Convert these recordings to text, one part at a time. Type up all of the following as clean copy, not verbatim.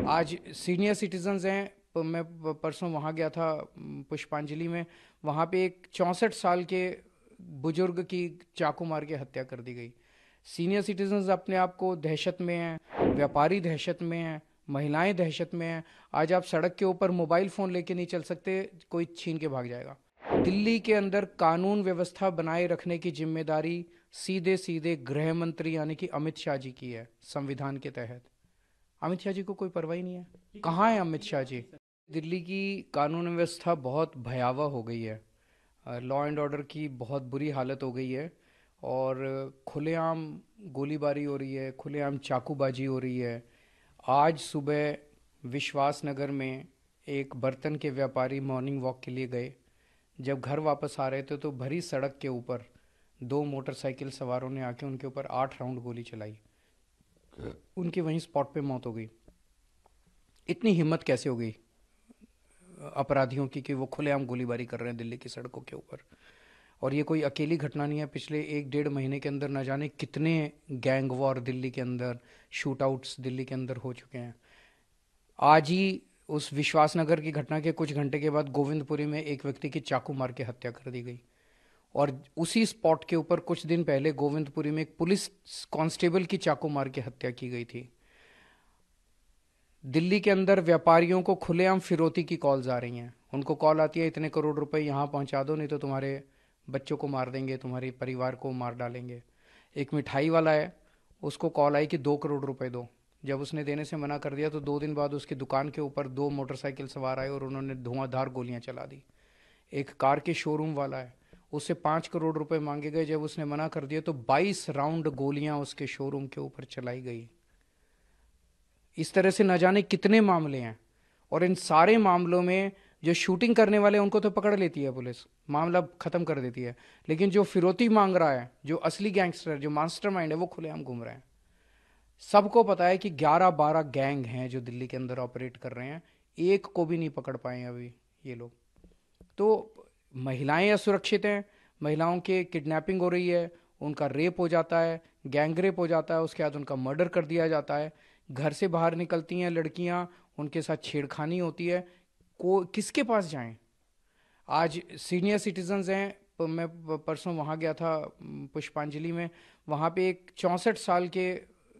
आज senior citizens हैं। मैं परसों वहाँ गया था पुष्पांजलि में। वहाँ पे एक 64 साल के बुजुर्ग की चाकू मार के हत्या कर दी गई। सीनियर सिटीजन्स अपने आप को दहशत में हैं, व्यापारी दहशत में हैं, महिलाएं दहशत में हैं। आज आप सड़क के ऊपर मोबाइल फ़ोन लेके नहीं चल सकते, कोई छीन के भाग जाएगा। दिल्ली के अंदर कानून व्यवस्था बनाए रखने की जिम्मेदारी सीधे सीधे गृह मंत्री यानी कि अमित शाह जी की है संविधान के तहत। अमित शाह जी को कोई परवाह ही नहीं है। कहाँ है अमित शाह जी? दिल्ली की कानून व्यवस्था बहुत भयावह हो गई है। लॉ एंड ऑर्डर की बहुत बुरी हालत हो गई है और खुलेआम गोलीबारी हो रही है, खुलेआम चाकूबाजी हो रही है। आज सुबह विश्वास नगर में एक बर्तन के व्यापारी मॉर्निंग वॉक के लिए गए। जब घर वापस आ रहे थे तो भरी सड़क के ऊपर दो मोटरसाइकिल सवारों ने आके उनके ऊपर 8 राउंड गोली चलाई। उनकी वहीं स्पॉट पे मौत हो गई। इतनी हिम्मत कैसे हो गई अपराधियों की कि वो खुलेआम गोलीबारी कर रहे हैं दिल्ली की सड़कों के ऊपर। और ये कोई अकेली घटना नहीं है। पिछले 1-1.5 महीने के अंदर न जाने कितने गैंग वॉर दिल्ली के अंदर, शूट आउट्स दिल्ली के अंदर हो चुके हैं। आज ही उस विश्वासनगर की घटना के कुछ घंटे के बाद गोविंदपुरी में एक व्यक्ति की चाकू मार के हत्या कर दी गई। और उसी स्पॉट के ऊपर कुछ दिन पहले गोविंदपुरी में एक पुलिस कांस्टेबल की चाकू मार के हत्या की गई थी। दिल्ली के अंदर व्यापारियों को खुलेआम फिरौती की कॉल्स आ रही हैं। उनको कॉल आती है, इतने करोड़ रुपए यहाँ पहुँचा दो, नहीं तो तुम्हारे बच्चों को मार देंगे, तुम्हारे परिवार को मार डालेंगे। एक मिठाई वाला है, उसको कॉल आई कि 2 करोड़ रुपए दो। जब उसने देने से मना कर दिया तो 2 दिन बाद उसकी दुकान के ऊपर 2 मोटरसाइकिल सवार आए और उन्होंने धुआंधार गोलियां चला दी। एक कार के शोरूम वाला है, उससे 5 करोड़ रुपए मांगे गए। जब उसने मना कर दिया तो 22 राउंड गोलियां उसके शोरूम के ऊपर चलाई गई। इस तरह से न जाने कितने मामले हैं। और इन सारे मामलों में जो शूटिंग करने वाले उनको तो पकड़ लेती है पुलिस, मामला खत्म कर देती है, लेकिन जो फिरौती मांग रहा है, जो असली गैंगस्टर, जो मास्टरमाइंड है, वो खुलेआम घूम रहे हैं। सबको पता है कि 11-12 गैंग हैं जो दिल्ली के अंदर ऑपरेट कर रहे हैं। एक को भी नहीं पकड़ पाए अभी ये लोग। तो महिलाएं असुरक्षित हैं, महिलाओं के किडनैपिंग हो रही है, उनका रेप हो जाता है, गैंग रेप हो जाता है, उसके बाद उनका मर्डर कर दिया जाता है। घर से बाहर निकलती हैं लड़कियां, उनके साथ छेड़खानी होती है। को किसके पास जाएं? आज सीनियर सिटीजन्स हैं। मैं परसों वहाँ गया था पुष्पांजलि में। वहाँ पे एक 64 साल के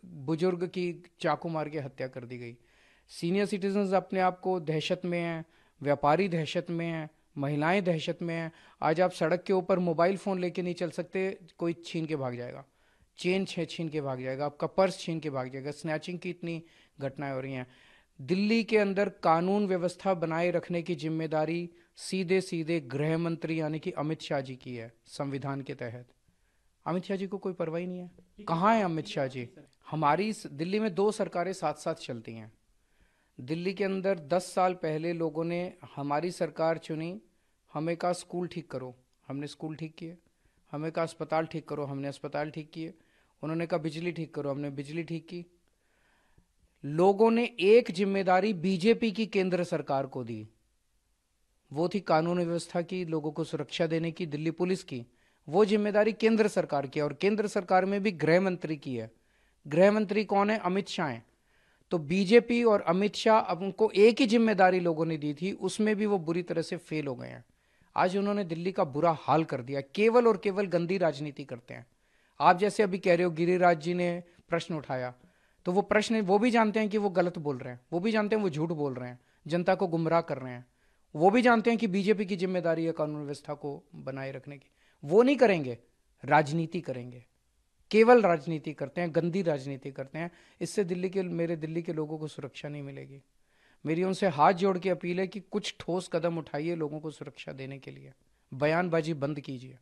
बुजुर्ग की चाकू मार के हत्या कर दी गई। सीनियर सिटीजन्स अपने आप को दहशत में हैं, व्यापारी दहशत में हैं, महिलाएं दहशत में हैं। आज आप सड़क के ऊपर मोबाइल फ़ोन लेके नहीं चल सकते, कोई छीन के भाग जाएगा। चेन छीन के भाग जाएगा, आपका पर्स छीन के भाग जाएगा। स्नैचिंग की इतनी घटनाएं हो रही हैं। दिल्ली के अंदर कानून व्यवस्था बनाए रखने की जिम्मेदारी सीधे सीधे गृह मंत्री यानी कि अमित शाह जी की है संविधान के तहत। अमित शाह जी को कोई परवाह ही नहीं है। कहाँ है अमित शाह जी? दिल्ली में 2 सरकारें साथ साथ चलती हैं। दिल्ली के अंदर 10 साल पहले लोगों ने हमारी सरकार चुनी। हमें कहा स्कूल ठीक करो, हमने स्कूल ठीक किए। हमें कहा अस्पताल ठीक करो, हमने अस्पताल ठीक किए। उन्होंने कहा बिजली ठीक करो, हमने बिजली ठीक की। लोगों ने एक जिम्मेदारी बीजेपी की केंद्र सरकार को दी, वो थी कानून व्यवस्था की, लोगों को सुरक्षा देने की, दिल्ली पुलिस की। वो जिम्मेदारी केंद्र सरकार की है और केंद्र सरकार में भी गृह मंत्री की है। गृह मंत्री कौन है? अमित शाह हैं। तो बीजेपी और अमित शाह, अब उनको एक ही जिम्मेदारी लोगों ने दी थी, उसमें भी वो बुरी तरह से फेल हो गए हैं। आज उन्होंने दिल्ली का बुरा हाल कर दिया। केवल और केवल गंदी राजनीति करते हैं। आप जैसे अभी कह रहे हो, गिरिराज जी ने प्रश्न उठाया, तो वो प्रश्न वो भी जानते हैं कि वो गलत बोल रहे हैं, वो भी जानते हैं वो झूठ बोल रहे हैं, जनता को गुमराह कर रहे हैं। वो भी जानते हैं कि बीजेपी की जिम्मेदारी है कानून व्यवस्था को बनाए रखने की। वो नहीं करेंगे, राजनीति करेंगे। केवल राजनीति करते हैं, गंदी राजनीति करते हैं। इससे मेरे दिल्ली के लोगों को सुरक्षा नहीं मिलेगी। मेरी उनसे हाथ जोड़ के अपील है कि कुछ ठोस कदम उठाइए लोगों को सुरक्षा देने के लिए। बयानबाजी बंद कीजिए।